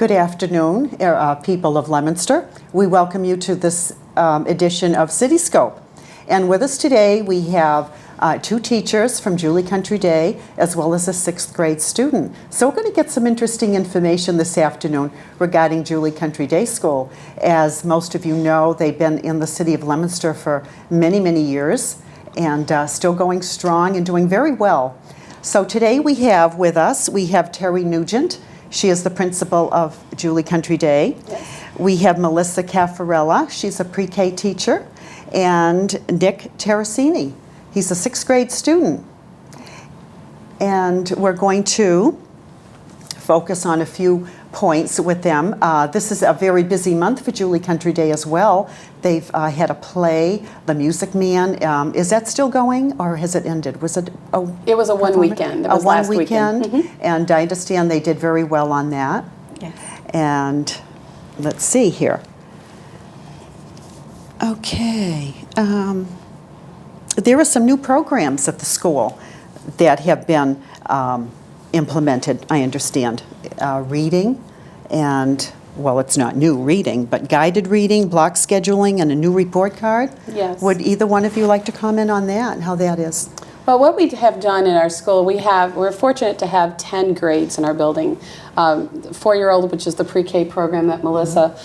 Good afternoon, people of Leominster. We welcome you to this edition of Cityscope. And with us today, we have two teachers from Julie Country Day, as well as a 6th grade student. So we're going to get some interesting information this afternoon regarding Julie Country Day School. As most of you know, they've been in the city of Leominster for many, many years, and still going strong and doing very well. So today we have with us, Terry Nugent. She is the principal of Julie Country Day. Yes. We have Milissa Cafarella. She's a pre-K teacher. And Nick Tersigni. He's a 6th grade student. And we're going to focus on a few points with them. This is a very busy month for Julie Country Day as well. They've had a play, The Music Man. Is that still going, or has it ended? Was it? It was a one weekend. It was last weekend. Mm-hmm. And I understand they did very well on that. Yes. And let's see here. Okay. There are some new programs at the school that have been implemented, I understand. Reading and, well, it's not new reading, but guided reading, block scheduling, and a new report card. Yes. Would either one of you like to comment on that and how that is? Well, what we have done in our school, we're fortunate to have 10 grades in our building. 4-year-old, which is the pre-K program that Milissa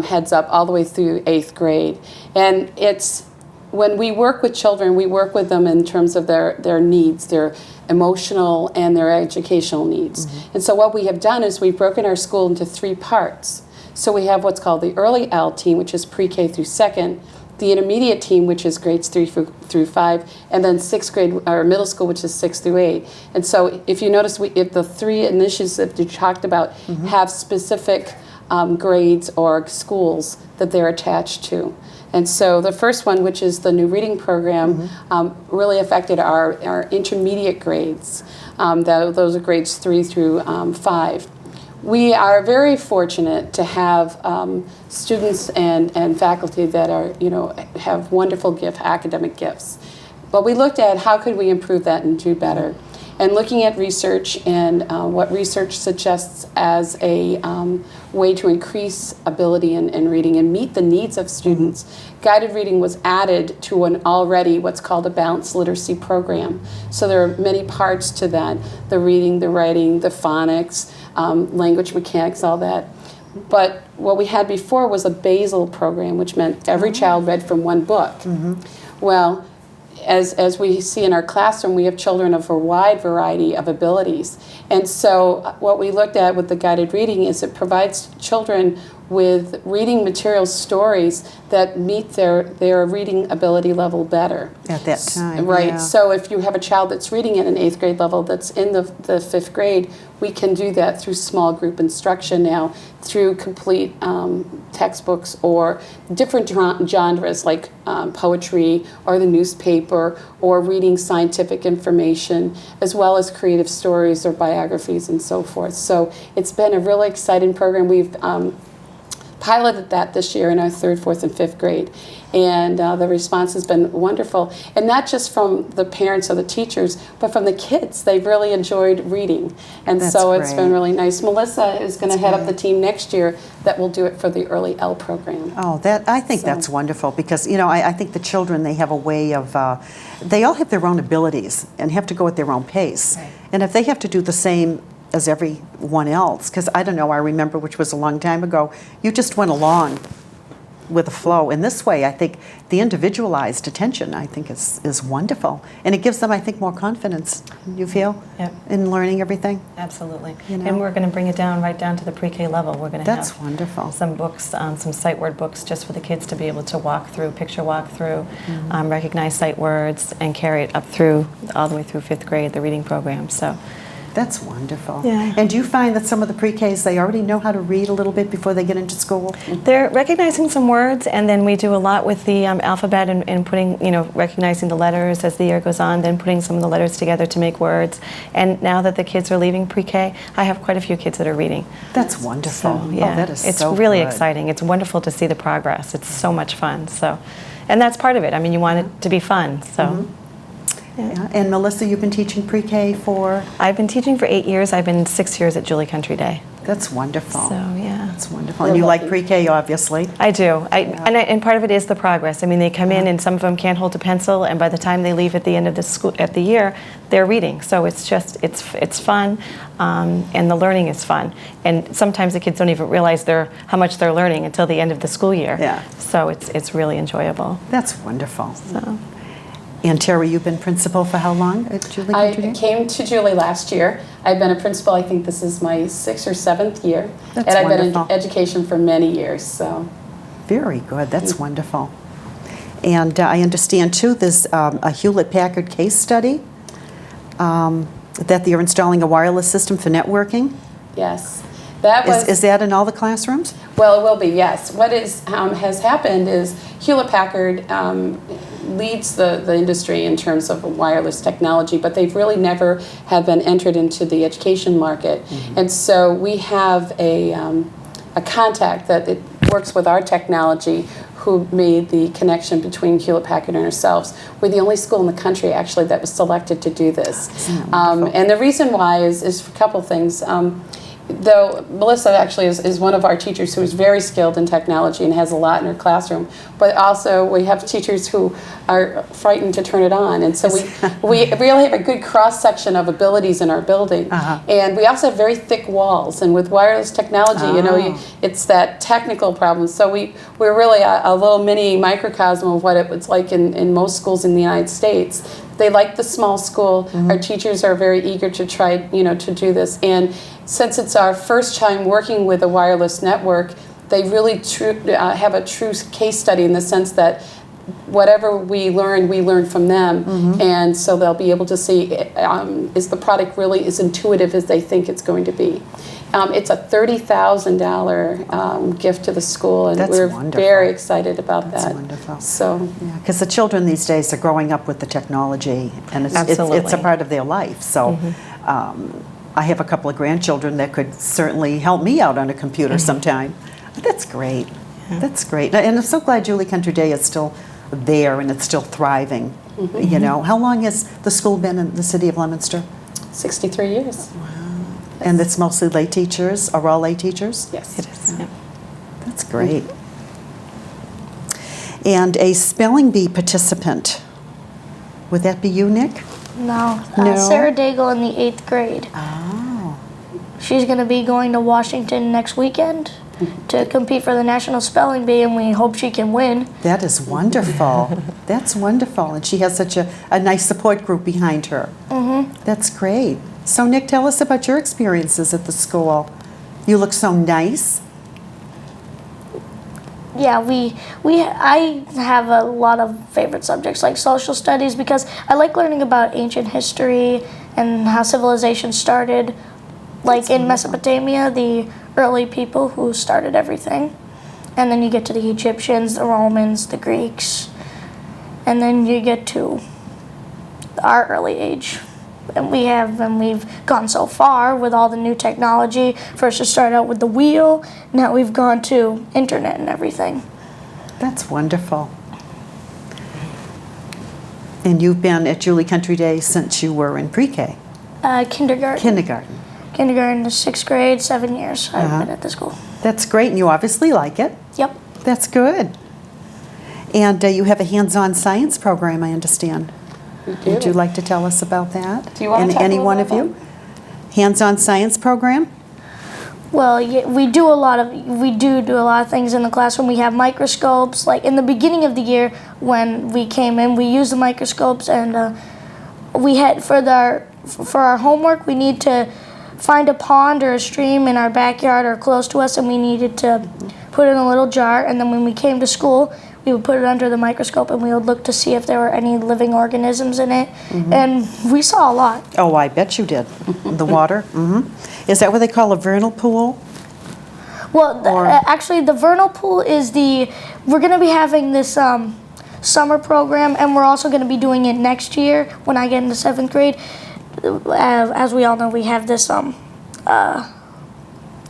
heads up, all the way through 8th grade. And it's, when we work with children, we work with them in terms of their needs, their emotional and their educational needs. Mm-hmm. And so what we have done is we've broken our school into 3 parts. So we have what's called the early L team, which is pre-K through 2nd, the intermediate team, which is grades 3 through 5, and then 6th grade, or middle school, which is 6 through 8. And so if you notice, if the 3 initiatives that you talked about mm-hmm. have specific grades or schools that they're attached to. And so the first one, which is the new reading program, mm-hmm. really affected our intermediate grades. Those are grades 3 through 5. We are very fortunate to have students and faculty that are, have wonderful academic gifts. But we looked at how could we improve that and do better. And looking at research and what research suggests as a way to increase ability in reading and meet the needs of students, guided reading was added to an already what's called a balanced literacy program. So there are many parts to that: the reading, the writing, the phonics, language mechanics, all that. But what we had before was a basal program, which meant every child read from one book. Mm-hmm. Well, as we see in our classroom, we have children of a wide variety of abilities. And so what we looked at with the guided reading is it provides children with reading materials, stories that meet their reading ability level better. At that time, right. Yeah. So if you have a child that's reading at an 8th grade level that's in the 5th grade, we can do that through small group instruction now, through complete textbooks or different genres like poetry or the newspaper or reading scientific information, as well as creative stories or biographies and so forth. So it's been a really exciting program. We've piloted that this year in our 3rd, 4th, and 5th grade. And the response has been wonderful. And not just from the parents or the teachers, but from the kids. They've really enjoyed reading. And That's so great. It's been really nice. Melissa is going to head up the team next year that will do it for the early L program. Oh, I think that's wonderful because, I think the children, they have a way of, they all have their own abilities and have to go at their own pace. Right. And if they have to do the same as everyone else, because I don't know, I remember, which was a long time ago, you just went along with the flow. In this way, I think the individualized attention, I think, is wonderful. And it gives them, I think, more confidence, you feel, Yep. in learning everything. Absolutely. You know? And we're going to bring it right down to the pre-K level. We're going to That's have wonderful. some books, some sight word books just for the kids to be able to picture walk through, recognize sight words, and carry it up all the way through 5th grade, the reading program. So. That's wonderful. Yeah. And do you find that some of the pre-Ks, they already know how to read a little bit before they get into school? They're recognizing some words, and then we do a lot with the alphabet and putting, recognizing the letters as the year goes on, then putting some of the letters together to make words. And now that the kids are leaving pre-K, I have quite a few kids that are reading. That's wonderful. So, yeah, Oh, that is it's so really good. exciting. It's wonderful to see the progress. It's so much fun. So, and that's part of it. I mean, you want it to be fun. So. Yeah. And Melissa, you've been teaching pre-K for? I've been teaching for 8 years. I've been 6 years at Julie Country Day. That's wonderful. So, yeah. That's wonderful. And you like pre-K, obviously. I do. And part of it is the progress. I mean, they come in and some of them can't hold a pencil, and by the time they leave at the end of the year, they're reading. So it's fun, and the learning is fun. And sometimes the kids don't even realize how much they're learning until the end of the school year. Yeah. So it's really enjoyable. That's wonderful. So. And Terry, you've been principal for how long at Julie Country Day? I came to Julie last year. I've been a principal, I think this is my 6th or 7th year. That's and I've wonderful. been in education for many years, so. Very good. That's wonderful. And I understand, too, there's a Hewlett-Packard case study that they're installing a wireless system for networking. Yes. That was, Is that in all the classrooms? well, it will be, yes. What has happened is Hewlett-Packard leads the industry in terms of wireless technology, but they've really never have been entered into the education market. And so we have a contact that it works with our technology who made the connection between Hewlett-Packard and ourselves. We're the only school in the country, actually, that was selected to do this. And the reason why is for a couple things. Though Milissa actually is one of our teachers who is very skilled in technology and has a lot in her classroom, but also we have teachers who are frightened to turn it on, and so we really have a good cross-section of abilities in our building. And we also have very thick walls, and with wireless technology, you know, it's that technical problem. So we're really a little mini microcosm of what it was like in most schools in the United States. They like the small school. Our teachers are very eager to try, to do this. And since it's our first time working with a wireless network, they really have a true case study in the sense that whatever we learn from them. And so they'll be able to see is the product really as intuitive as they think it's going to be. It's a $30,000 gift to the school, and we're very excited about that. That's wonderful. So, because the children these days are growing up with the technology, and it's a part of their life. So I have a couple of grandchildren that could certainly help me out on a computer sometime. That's great. Yeah. That's great. And I'm so glad Julie Country Day is still there and it's still thriving. You know, how long has the school been in the city of Leominster? 63 years. Wow. And it's mostly lay teachers, or all lay teachers? Yes. It is. Yeah. That's great. And a spelling bee participant. Would that be you, Nick? No, No? Sarah Daigle in the 8th grade. Oh. She's going to be going to Washington next weekend to compete for the National Spelling Bee, and we hope she can win. That is wonderful. That's wonderful. And she has such a nice support group behind her. That's great. So, Nick, tell us about your experiences at the school. You look so nice. Yeah, I have a lot of favorite subjects like social studies because I like learning about ancient history and how civilization started, like in Mesopotamia, the early people who started everything. And then you get to the Egyptians, the Romans, the Greeks, and then you get to our early age. And we've gone so far with all the new technology. First, it started out with the wheel. Now we've gone to internet and everything. That's wonderful. And you've been at Julie Country Day since you were in pre-K? Kindergarten. Kindergarten. Kindergarten to 6th grade, 7 years I've been at the school. That's great, and you obviously like it. Yep. That's good. And you have a hands-on science program, I understand. Would you like to tell us about that? Do you want to talk any a one little of you? Hands-on science program? Well, yeah, we do a lot of things in the classroom. We have microscopes. Like in the beginning of the year when we came in, we used the microscopes, and we had for our homework we need to find a pond or a stream in our backyard or close to us, and we needed to put it in a little jar. And then when we came to school, we would put it under the microscope and we would look to see if there were any living organisms in it. And we saw a lot. Oh, I bet you did. The water? Is that what they call a vernal pool? Well, actually, the vernal pool is we're going to be having this summer program, and we're also going to be doing it next year when I get into 7th grade. As we all know, we have this,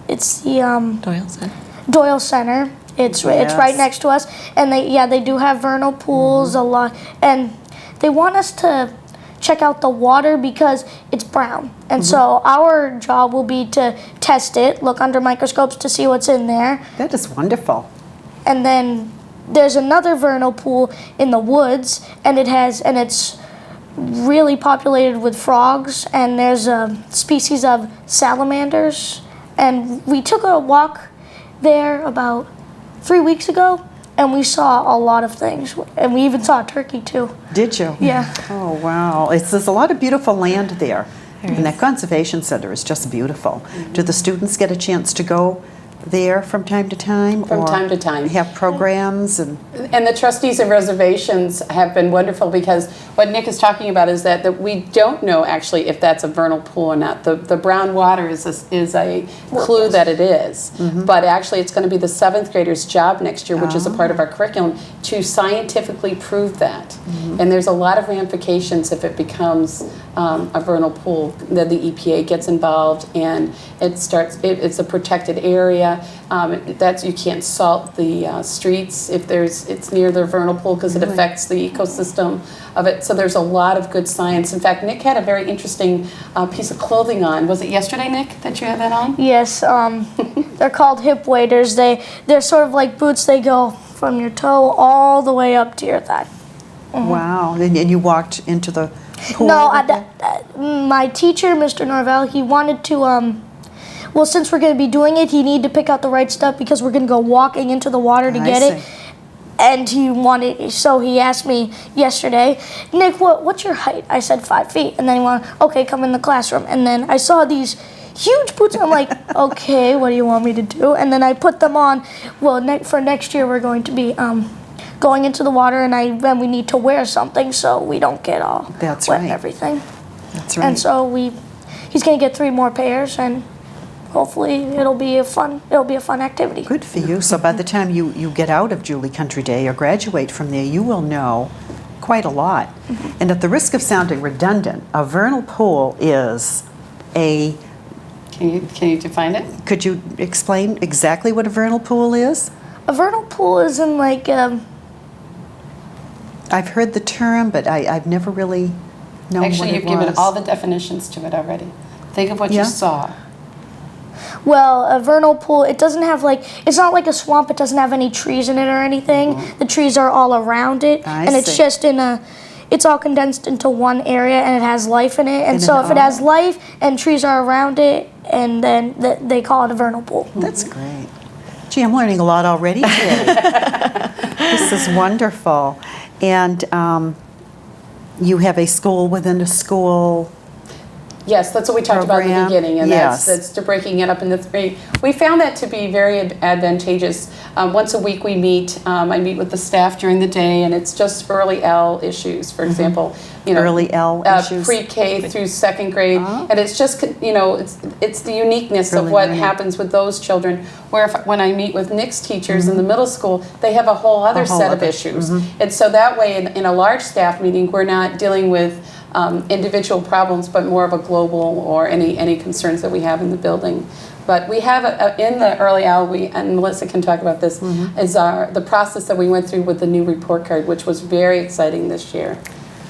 it's the Doyle Center. Doyle Center. It's right next to us, and they do have vernal pools a lot, and they want us to check out the water because it's brown. And so our job will be to test it, look under microscopes to see what's in there. That is wonderful. And then there's another vernal pool in the woods, and it's really populated with frogs, and there's a species of salamanders. And we took a walk there about 3 weeks ago, and we saw a lot of things, and we even saw a turkey too. Did you? Yeah. Oh, wow. There's a lot of beautiful land there. And that conservation center is just beautiful. Do the students get a chance to go there from time to time? From time to time. Have programs? And the trustees of reservations have been wonderful, because what Nick is talking about is that we don't know actually if that's a vernal pool or not. The brown water is a clue that it is. But actually it's going to be the 7th graders' job next year, which is a part of our curriculum, to scientifically prove that. And there's a lot of ramifications if it becomes a vernal pool. Then the EPA gets involved, and it's a protected area. You can't salt the streets if it's near the vernal pool, because it affects the ecosystem of it. So there's a lot of good science. In fact, Nick had a very interesting piece of clothing on. Was it yesterday, Nick, that you had that on? Yes, they're called hip waders. They're sort of like boots. They go from your toe all the way up to your thigh. wow. And you walked into the pool? No, my teacher, Mr. Norvell, he wanted to, well, since we're going to be doing it, he needed to pick out the right stuff because we're going to go walking into the water to get it. And so he asked me yesterday, Nick, what's your height? I said 5 feet. And then he went, okay, come in the classroom. And then I saw these huge boots. And I'm like, okay, what do you want me to do? And then I put them on. Well, for next year, we're going to be going into the water, and then we need to wear something so we don't get all wet and everything. That's right. And so he's going to get 3 more pairs, and hopefully it'll be a fun activity. Good for you. So by the time you get out of Julie Country Day or graduate from there, you will know quite a lot. And at the risk of sounding redundant, a vernal pool is a... Can you define it? Could you explain exactly what a vernal pool is? A vernal pool is in like... I've heard the term, but I've never really known Actually, what it you've given was. all the definitions to it already. Think of what you saw. Well, a vernal pool, it doesn't have it's not like a swamp. It doesn't have any trees in it or anything. The trees are all around it, and it's just it's all condensed into one area, and it has life in it. And so if it has life and trees are around it, and then they call it a vernal pool. That's great. Gee, I'm learning a lot already today. This is wonderful. And you have a school within a school. Yes, that's what we talked about in the Program. beginning, and Yes. that's to breaking it up into 3. We found that to be very advantageous. Once a week we meet. I meet with the staff during the day, and it's just early L issues, for example. Early L issues. Pre-K through 2nd grade, and it's just it's the uniqueness Really of what learning. happens with those children. Where when I meet with Nick's teachers in the middle school, they have a whole other set of issues, and so that way in a large staff meeting we're not dealing with individual problems, but more of a global or any concerns that we have in the building. But we have in the early hour, and Melissa can talk about this, is the process that we went through with the new report card, which was very exciting this year.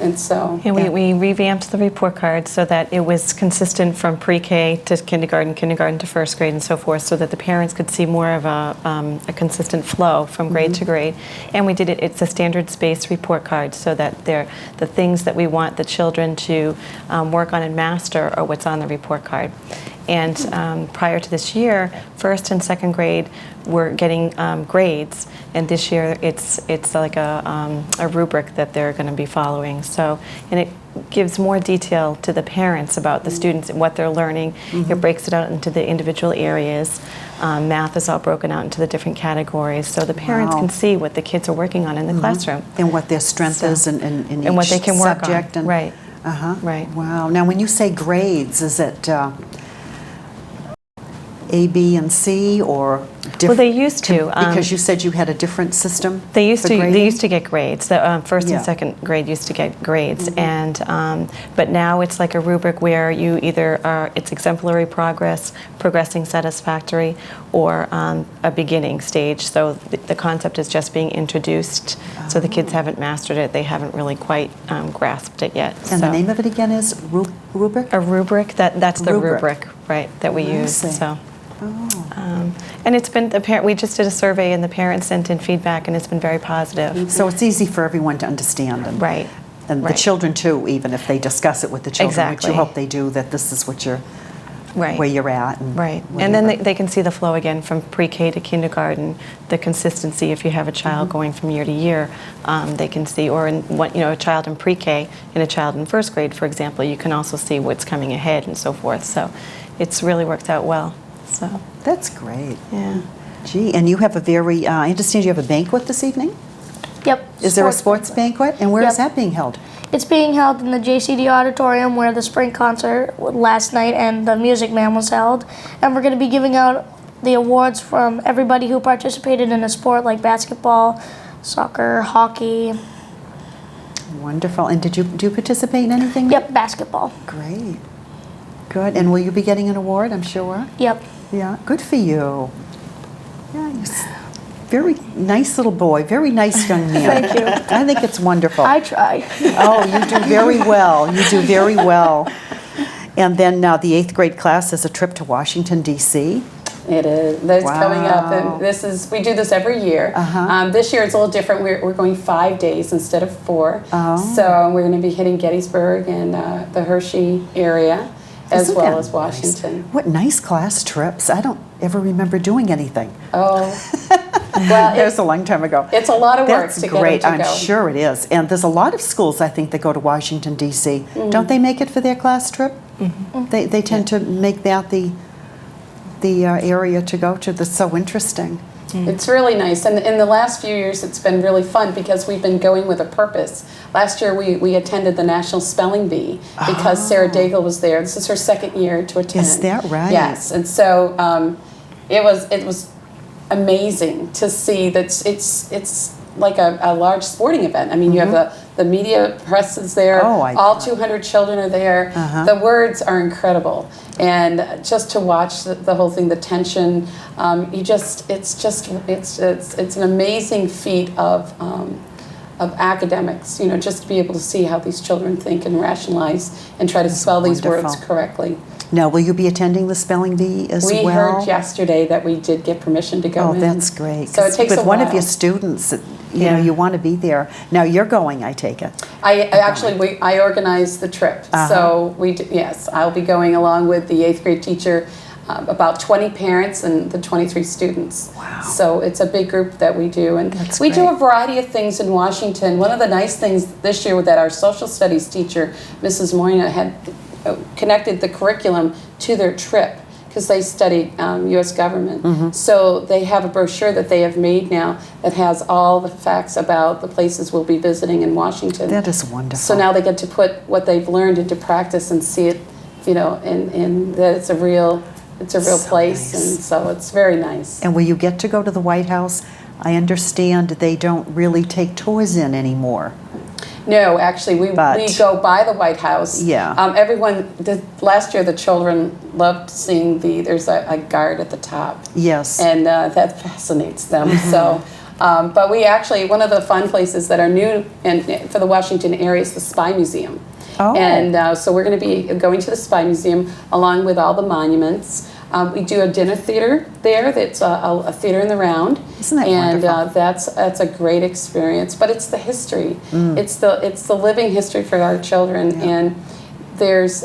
And so we revamped the report card so that it was consistent from pre-K to kindergarten to 1st grade, and so forth, so that the parents could see more of a consistent flow from grade to grade. And we did it's a standards-based report card, so that the things that we want the children to work on and master are what's on the report card. And prior to this year, 1st and 2nd grade were getting grades, and this year it's like a rubric that they're going to be following. So, and it gives more detail to the parents about the students and what they're learning. It breaks it out into the individual areas. Math is all broken out into the different categories, so the parents can see what the kids are working on in the classroom. And what their strength is in each and what they can work subject. on. Right. Uh-huh. Right. Wow. Now, when you say grades, is it... A, B, and C, or different? Well, they used to. Because you said you had a different system. They used for to. grading? They used to get grades. The first Yeah. and second grade used to get grades, and but now it's like a rubric where you either are it's exemplary progress, progressing satisfactory, or a beginning stage. So the concept is just being introduced. So the kids haven't mastered it. They haven't really quite grasped it yet. And the So name of it again is rubric? a rubric. That's the Rubric. rubric, right? That we I use. see. So. Oh. And it's been we just did a survey and the parents sent in feedback and it's been very positive. So it's easy for everyone to understand. And, Right. And the Right. children too, even if they discuss it with the children, which Exactly. you hope they do, that this is what you're, Right. where you're at. Right. And then whatever. they can see the flow again from pre-K to kindergarten, the consistency if you have a child going from year to year, they can see, or in one, a child in pre-K and a child in first grade, for example, you can also see what's coming ahead and so forth. So it's really worked out well. So, That's great. yeah. Gee, and you have a very, I understand you have a banquet this evening? Yep. Is there a sports banquet? And where is Yep. that being held? It's being held in the JCD auditorium where the spring concert last night and the Music Man was held. And we're going to be giving out the awards from everybody who participated in a sport like basketball, soccer, hockey. Wonderful. And do you participate in anything? Yep, basketball. Great. Good. And will you be getting an award, I'm sure? Yep. Yeah. Good for you. Yeah, very nice little boy, very nice young man. Thank you. I think it's wonderful. I try. Oh, you do very well. You do very well. And then now the 8th grade class is a trip to Washington, D.C. It is. That's coming up, Wow. and we do this every year. Uh-huh. This year it's a little different. We're going 5 days instead of 4. Oh. So we're going to be hitting Gettysburg and the Hershey area, as Isn't well that as Washington. Nice? What nice class trips. I don't ever remember doing anything. Oh, well, That was a long time ago. it's a lot of work That's to great. get them to I'm go. sure it is. And there's a lot of schools, I think, that go to Washington, D.C. Don't they make it for their class trip? They tend to make that the area to go to. That's so interesting. It's really nice, and in the last few years it's been really fun because we've been going with a purpose. Last year we attended the National Spelling Bee because Sarah Daigle was there. This is her 2nd year to attend. Is that right? Yes, and so it was amazing to see that it's like a large sporting event. I mean, you have the media press is there. Oh, all 200 children are there. The words are incredible, and just to watch the whole thing, the tension, it's an amazing feat of academics. Just to be able to see how these children think and rationalize and try to spell these words wonderful. correctly. Now, will you be attending the spelling bee as We well? heard yesterday that we did get permission to go Oh, in. that's great. So it 'Cause takes with a one while. of your students, you Yeah. know, you want to be there. Now you're going, I take it. I organized the trip. So yes, I'll be going along with the 8th grade teacher, about 20 parents and the 23 students. Wow. So it's a big group that we do, and That's we do great. a variety of things in Washington. One of the nice things this year that our social studies teacher, Mrs. Moyna, had connected the curriculum to their trip because they studied U.S. government. So they have a brochure that they have made now that has all the facts about the places we'll be visiting in Washington. That is wonderful. So now they get to put what they've learned into practice and see it, in that it's a real So place, nice. and so it's very nice. And will you get to go to the White House? I understand they don't really take tours in anymore. No, actually, we But- go by the White House. Yeah. Last year the children loved seeing there's a guard at the top. Yes. And that fascinates them. So, but we actually, one of the fun places that are new and for the Washington area is the Spy Museum. Oh. And so we're going to be going to the Spy Museum along with all the monuments. We do a dinner theater there. That's a theater in the round. Isn't that and wonderful? that's a great experience. But it's the history. It's the living history for our children. Yeah. And there's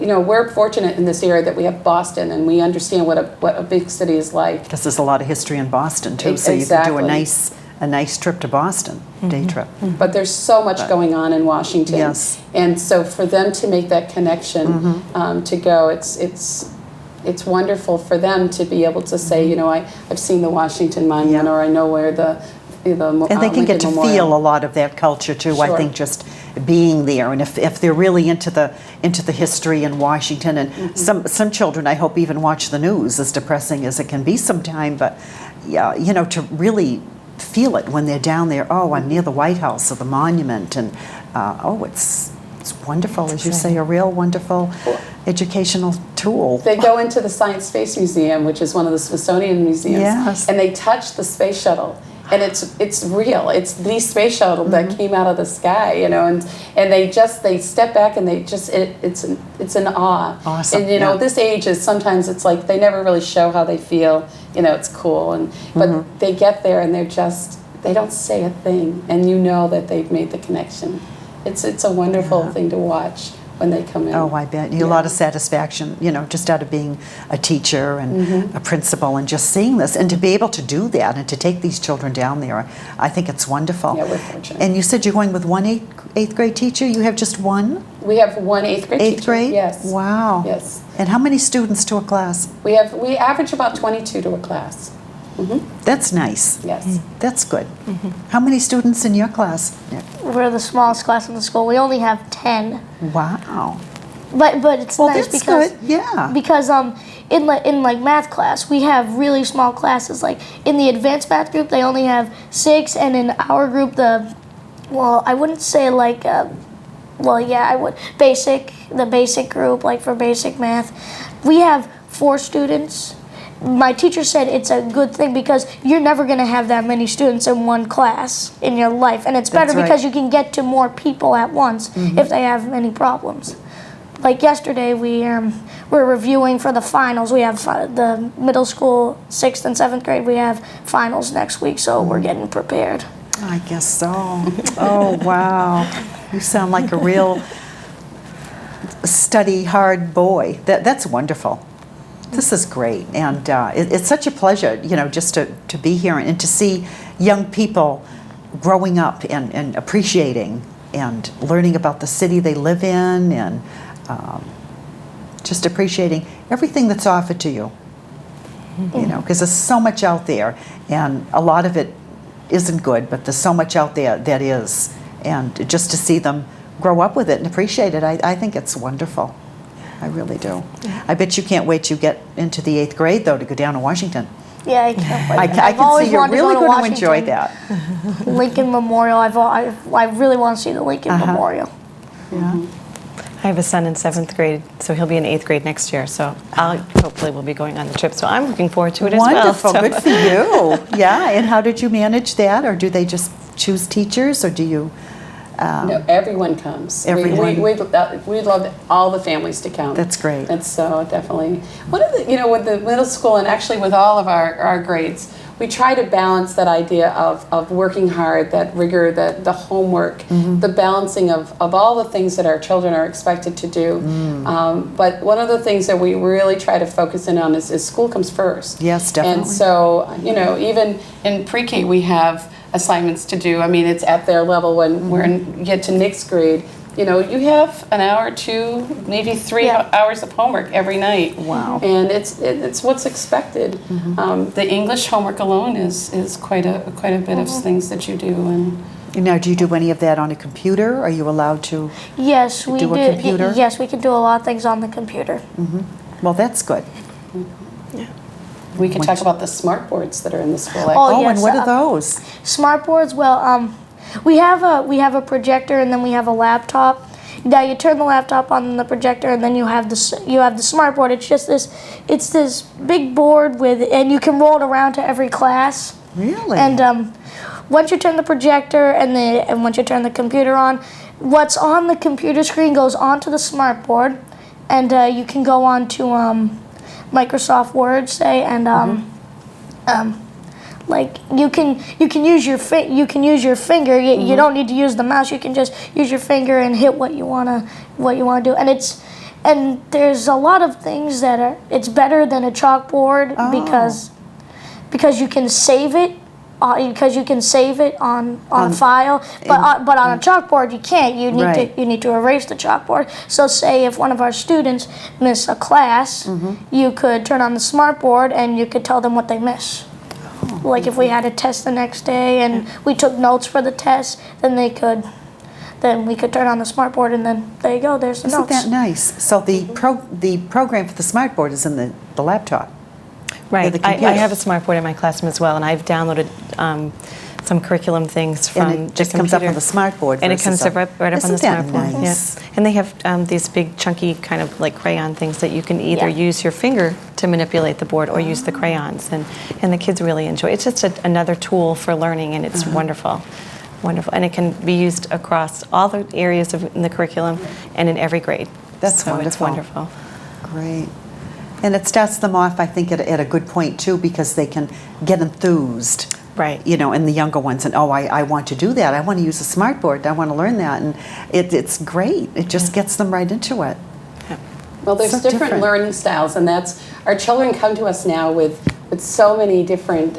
we're fortunate in this area that we have Boston, and we understand what a big city is like. Because there's a lot of history in Boston too, so you can do Exactly. a nice trip to Boston, day trip. But there's so much going on in Washington. Yes. And so for them to make that connection, to go, it's wonderful for them to be able to say, I've seen the Washington Monument, Yeah. or I know where the And they can get to Lincoln Memorial. feel a lot of that culture too, I Sure. think, just being there, and if they're really into the history in Washington, and some children I hope even watch the news, as depressing as it can be sometime, but yeah, you know, to really feel it when they're down there. Oh, I'm near the White House or the monument, and it's wonderful, as you say, a real wonderful educational tool. They go into the Science Space Museum, which is one of the Smithsonian museums, Yes. and they touch the space shuttle. And it's real. It's the space shuttle that came out of the sky, you know, and they step back and it's an awe. Awesome. And you know, yeah. this age is sometimes it's like they never really show how they feel. You know, it's cool, but they get there and they don't say a thing, and you know that they've made the connection. It's a wonderful thing to watch when they come in. Oh, I bet. A lot of satisfaction, you know, just out of being a teacher and a principal and just seeing this. And to be able to do that and to take these children down there, I think it's wonderful. Yeah, we're fortunate. And you said you're going with one eighth grade teacher? You have just one? We have one eighth grade teacher. Eighth grade? Yes. Wow. Yes. And how many students to a class? We average about 22 to a class. That's nice. Yes. That's good. How many students in your class, Nick? We're the smallest class in the school. We only have 10. Wow. But it's Well, nice that's because good. Yeah. because in like math class we have really small classes. Like in the advanced math group they only have 6, and in our group I wouldn't say like I would the basic group, like for basic math, we have 4 students. My teacher said it's a good thing because you're never going to have that many students in one class in your life, and it's better That's right. because you can get to more people at once if they have any problems. Like yesterday, we're reviewing for the finals. We have the middle school 6th and 7th grade. We have finals next week, so we're getting prepared. I guess so. Oh, wow. You sound like a real study hard boy. That's wonderful. This is great, and it's such a pleasure, you know, just to be here and to see young people growing up and appreciating and learning about the city they live in, and just appreciating everything that's offered to you. You know, because there's so much out there, and a lot of it isn't good, but there's so much out there that is, and just to see them grow up with it and appreciate it, I think it's wonderful. I really do. I bet you can't wait to get into the 8th grade, though, to go down to Washington. Yeah, I can't wait. I I've can always see you're wanted really to go going to enjoy Washington. that. Lincoln Memorial. I really want to see the Lincoln Memorial. Yeah. I have a son in 7th grade, so he'll be in 8th grade next year. So hopefully we'll be going on the trip. So I'm looking forward to it Wonderful. as well. Good for you. Yeah. And how did you manage that? Or do they just choose teachers, or do you? No, everyone comes. Everyone. We'd love all the families to come. That's great. That's so definitely. One of the, you know, with the middle school and actually with all of our grades, we try to balance that idea of working hard, that rigor, the homework, the balancing of all the things that our children are expected to do. But one of the things that we really try to focus in on is school comes first. Yes, definitely. And so, you know, even in pre-K we have assignments to do. I mean, it's at their level when you get to next grade. You know, you have an hour, 2, maybe 3 hours of homework every night. Wow. And it's what's expected. The English homework alone is quite a bit of things that you do. And Now, do you do any of that on a computer? Are you allowed to? Yes, we do a computer? Yes, we can do a lot of things on the computer. Well, that's good. we could talk about the smart boards that are in the school. Oh, yes, and what are those? Smart boards. Well, we have a projector, and then we have a laptop. Now you turn the laptop on the projector, and then you have the smart board. It's just this big board and you can roll it around to every class. Really? And once you turn the projector and once you turn the computer on, what's on the computer screen goes onto the smart board, and you can go on to Microsoft Word, say, and like you can use your finger. You don't need to use the mouse. You can just use your finger and hit what you wanna do. And there's a lot of things that it's better than a chalkboard because you can save it. Because you can save it on a file, but on a chalkboard you can't. You need to erase the chalkboard. So say if one of our students miss a class, you could turn on the smart board and you could tell them what they miss. Like if we had a test the next day and we took notes for the test, then they could then we could turn on the smart board and then there you go, there's the Isn't notes. that nice? So the program for the smart board is in the laptop. Right. the I computer. have a smart board in my classroom as well, and I've downloaded some curriculum things from And it the just comes up computer. on the smart board. And it versus comes right up on the Isn't smart that board. nice? Yeah. And they have these big chunky kind of like crayon things that you can either Yeah. use your finger to manipulate the board or use the crayons, and the kids really enjoy it. It's just another tool for learning, and it's wonderful. Wonderful. And it can be used across all the areas in the curriculum and in every grade. That's so it's wonderful. wonderful. Great. And it starts them off, I think, at a good point, too, because they can get enthused. Right. You know, in the younger ones, and I want to do that. I want to use a smart board. I want to learn that. And it's great. It just gets them right into it. Well, there's So different different. learning styles, and that's our children come to us now with so many different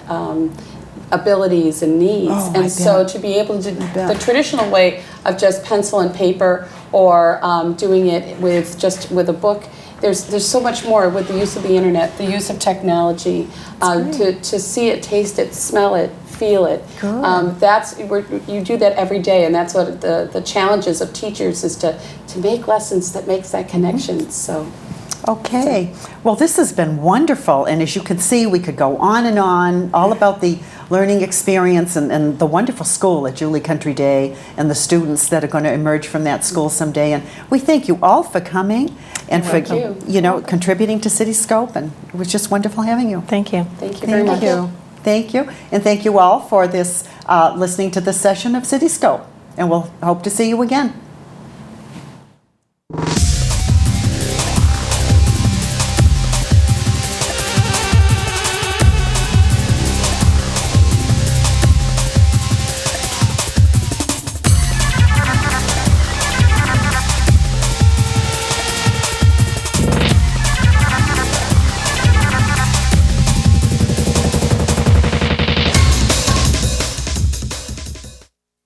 abilities and needs, Oh, I and so bet. to be able to bet. the traditional way of just pencil and paper or doing it with a book. There's so much more with the use of the internet, the use of technology, to see it, taste it, smell it, feel it. Good. You do that every day, and that's what the challenges of teachers is to make lessons that makes that connection. So. Okay. Well, this has been wonderful. And as you can see, we could go on and on all about the learning experience and the wonderful school at Julie Country Day and the students that are going to emerge from that school someday. And we thank you all for coming and for contributing to Cityscope. And it was just wonderful having you. Thank you. Thank you very much. Thank you. And thank you all for this listening to this session of Cityscope. And we'll hope to see you again.